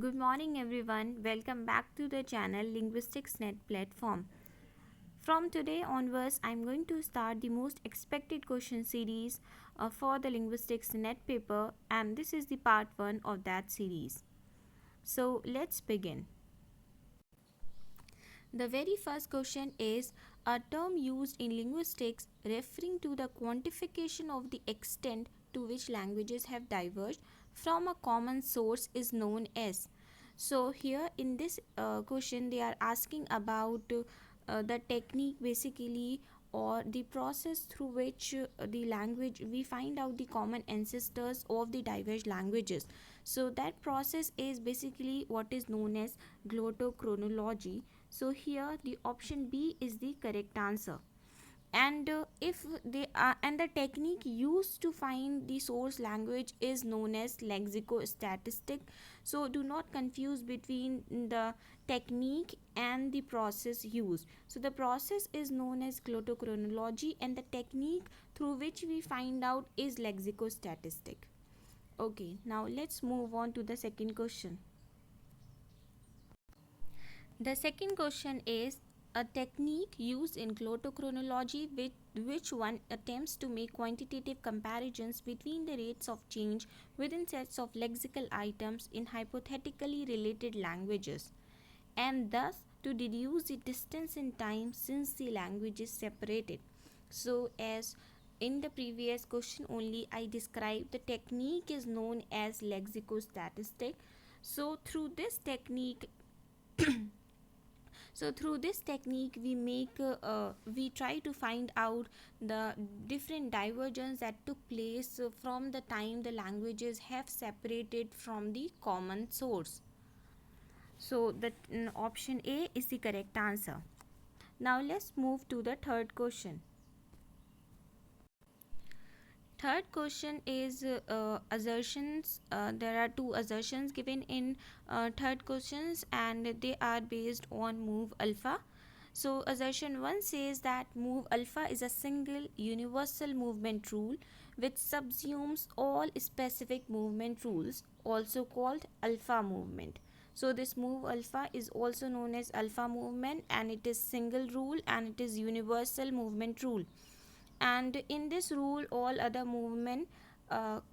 Good morning, everyone. Welcome back to the channel Linguistics Net platform. From today onwards, I'm going to start the most expected question series for the Linguistics Net paper, and this is the part 1 of that series. So, let's begin. The very first question is a term used in linguistics referring to the quantification of the extent to which languages have diverged from a common source is known as. So here in this question they are asking about the technique basically, or the process through which the language we find out the common ancestors of the diverse languages. So that process is basically what is known as glottochronology. So here the option B is the correct answer. And if they are, and the technique used to find the source language is known as lexicostatistic. So do not confuse between the technique and the process used. So the process is known as glottochronology and the technique through which we find out is lexicostatistic. Okay, now let's move on to the second question. The second question is a technique used in glottochronology with which one attempts to make quantitative comparisons between the rates of change within sets of lexical items in hypothetically related languages, and thus to deduce the distance in time since the language is separated. So as in the previous question only I described, the technique is known as lexicostatistic. So through this technique we try to find out the different divergence that took place from the time the languages have separated from the common source. So the option A is the correct answer. Now let's move to the third question. Third question is assertions. There are two assertions given in third questions, and they are based on move alpha. So assertion 1 says that move alpha is a single universal movement rule which subsumes all specific movement rules, also called alpha movement. So this move alpha is also known as alpha movement, and it is single rule and it is universal movement rule. And in this rule all other movement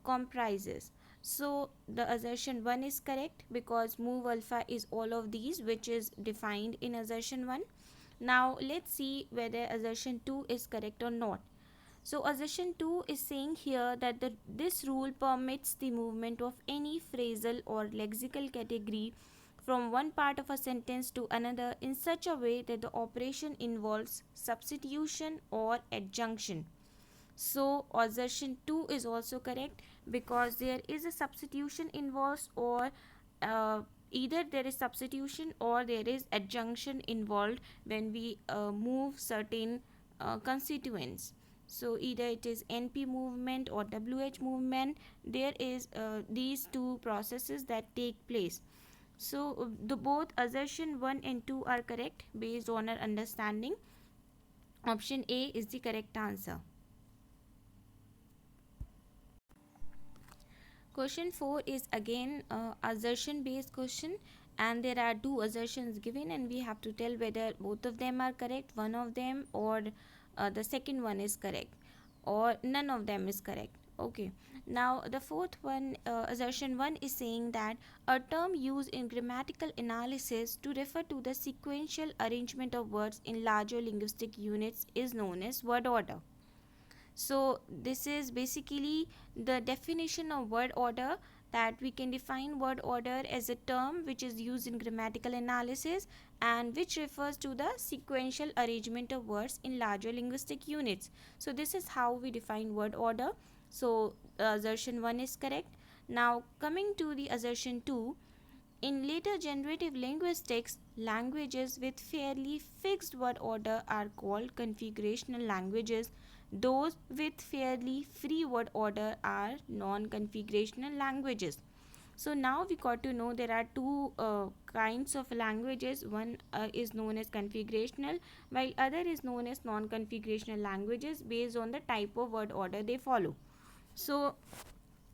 comprises. So the assertion 1 is correct because move alpha is all of these which is defined in assertion 1. Now let's see whether assertion 2 is correct or not. So assertion 2 is saying here that this rule permits the movement of any phrasal or lexical category from one part of a sentence to another in such a way that the operation involves substitution or adjunction. So assertion 2 is also correct because there is a substitution involved, or either there is substitution or there is adjunction involved when we move certain constituents. So either it is NP movement or WH movement, there is these two processes that take place. So the both assertion 1 and 2 are correct based on our understanding. Option A is the correct answer. Question 4 is again assertion based question, and there are two assertions given and we have to tell whether both of them are correct, one of them, or the second one is correct, or none of them is correct. Okay, now the fourth one, assertion 1 is saying that a term used in grammatical analysis to refer to the sequential arrangement of words in larger linguistic units is known as word order. So this is basically the definition of word order, that we can define word order as a term which is used in grammatical analysis and which refers to the sequential arrangement of words in larger linguistic units. So this is how we define word order. So assertion 1 is correct. Now coming to the assertion 2, in later generative linguistics, languages with fairly fixed word order are called configurational languages. Those with fairly free word order are non-configurational languages. So now we got to know there are two kinds of languages. One is known as configurational, while other is known as non-configurational languages based on the type of word order they follow. So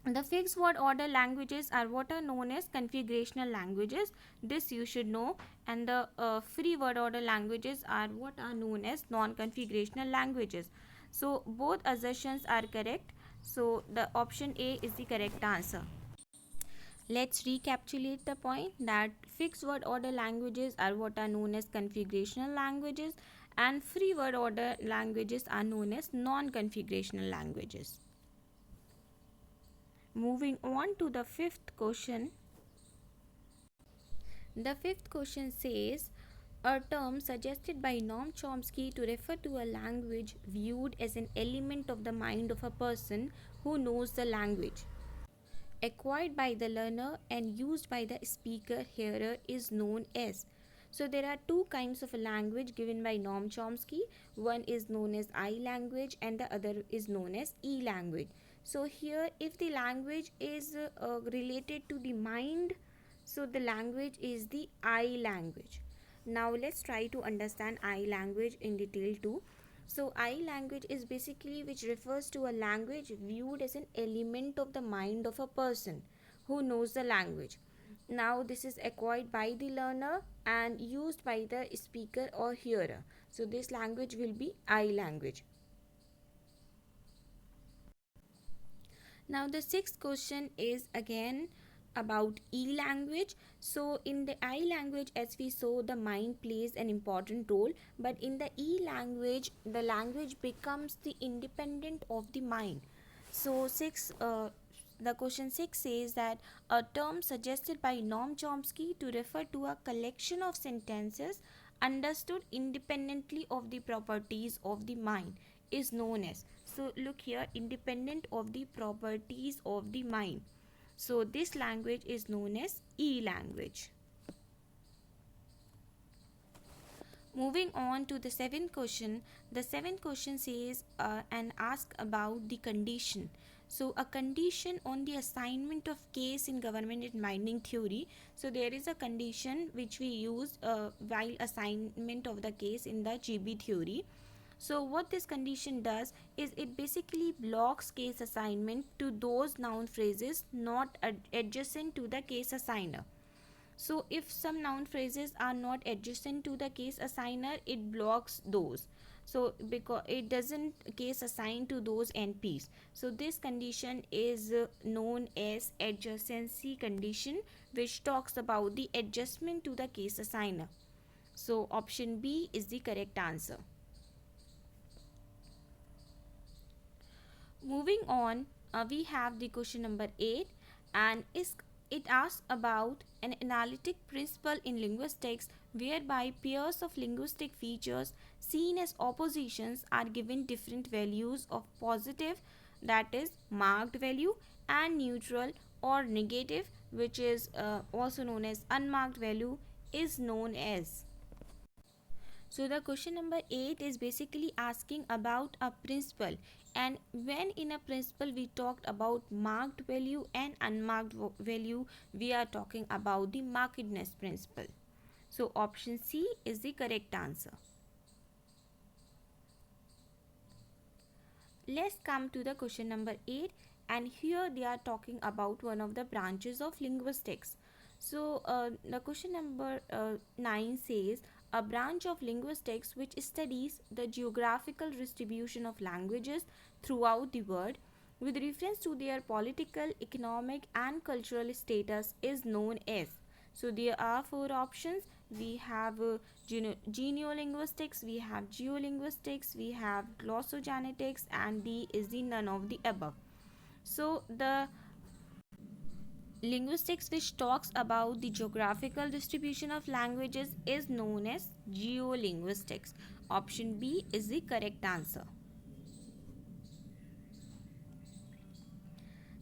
The fixed word order languages are what are known as configurational languages. This you should know. And the free word order languages are what are known as non-configurational languages. So both assertions are correct. So the option A is the correct answer. Let's recapitulate the point that fixed word order languages are what are known as configurational languages, and free word order languages are known as non-configurational languages. Moving on to the fifth question. The fifth question says a term suggested by Noam Chomsky to refer to a language viewed as an element of the mind of a person who knows the language, acquired by the learner and used by the speaker hearer, is known as. So there are two kinds of a language given by Noam Chomsky. One is known as I language and the other is known as E language. So here if the language is related to the mind, so the language is the I language. Now let's try to understand I language in detail too. So I language is basically which refers to a language viewed as an element of the mind of a person who knows the language. Now this is acquired by the learner and used by the speaker or hearer. So this language will be I language. Now the sixth question is again about E language. So in the I language, as we saw, the mind plays an important role, but in the E language the language becomes the independent of the mind. So the question 6 says that a term suggested by Noam Chomsky to refer to a collection of sentences understood independently of the properties of the mind is known as. So look here, independent of the properties of the mind. So this language is known as E language. Moving on to the seventh question. The seventh question says and ask about the condition. So a condition on the assignment of case in government and binding theory. So there is a condition which we use while assignment of the case in the GB theory. So what this condition does is it basically blocks case assignment to those noun phrases not adjacent to the case assigner. So if some noun phrases are not adjacent to the case assigner, it blocks those. So because it doesn't case assign to those NPs. So this condition is known as adjacency condition, which talks about the adjustment to the case assigner. So option B is the correct answer. Moving on, we have the question number 8, and it asks about an analytic principle in linguistics whereby pairs of linguistic features seen as oppositions are given different values of positive, that is marked value, and neutral or negative, which is also known as unmarked value, is known as. So the question number 8 is basically asking about a principle, and when in a principle we talked about marked value and unmarked value, we are talking about the markedness principle. So option C is the correct answer. Let's come to the question number 8, and here they are talking about one of the branches of linguistics. So the question number 9 says a branch of linguistics which studies the geographical distribution of languages throughout the world with reference to their political, economic and cultural status is known as. So there are four options. We have genealogistics, we have geolinguistics, we have glossogenetics, and D is the none of the above. So the linguistics which talks about the geographical distribution of languages is known as geolinguistics. Option B is the correct answer.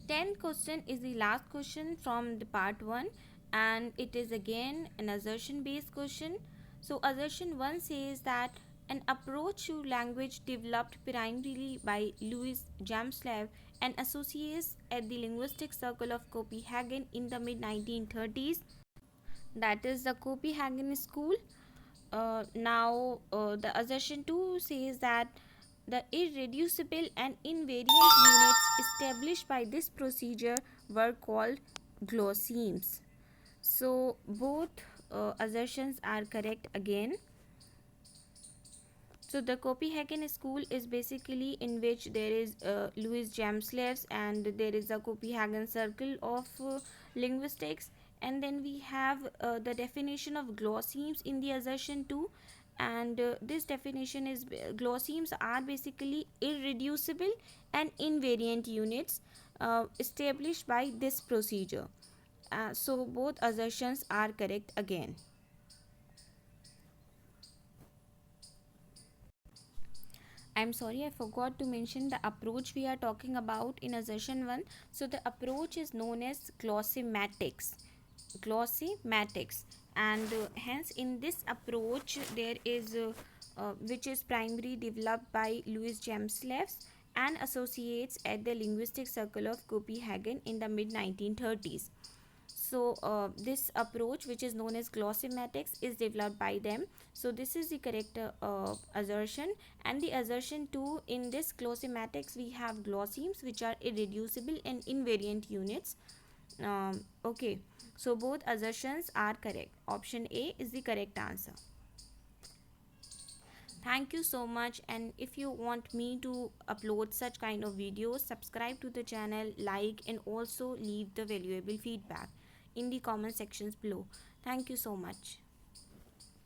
10th question is the last question from the part 1, and it is again an assertion based question. So assertion 1 says that an approach to language developed primarily by Louis Jamslav and associates at the Linguistic Circle of Copenhagen in the mid 1930s, that is the Copenhagen School. Now the assertion 2 says that The irreducible and invariant units established by this procedure were called glossemes. So both assertions are correct again. So the Copenhagen school is basically in which there is Louis Jameslevs, and there is a Copenhagen circle of linguistics, and then we have the definition of glossemes in the assertion too. And this definition is glossemes are basically irreducible and invariant units established by this procedure. So both assertions are correct again. I'm sorry, I forgot to mention the approach we are talking about in assertion 1. So the approach is known as glossematics. Glossematics. And hence in this approach there is which is primarily developed by Louis Jameslevs and associates at the Linguistic Circle of Copenhagen in the mid 1930s. So this approach, which is known as glossematics, is developed by them. So this is the correct assertion. And the assertion 2, in this glossematics we have glossemes which are irreducible and invariant units. Okay, so both assertions are correct. Option A is the correct answer. Thank you so much, and if you want me to upload such kind of videos, subscribe to the channel, like, and also leave the valuable feedback in the comment sections below. Thank you so much.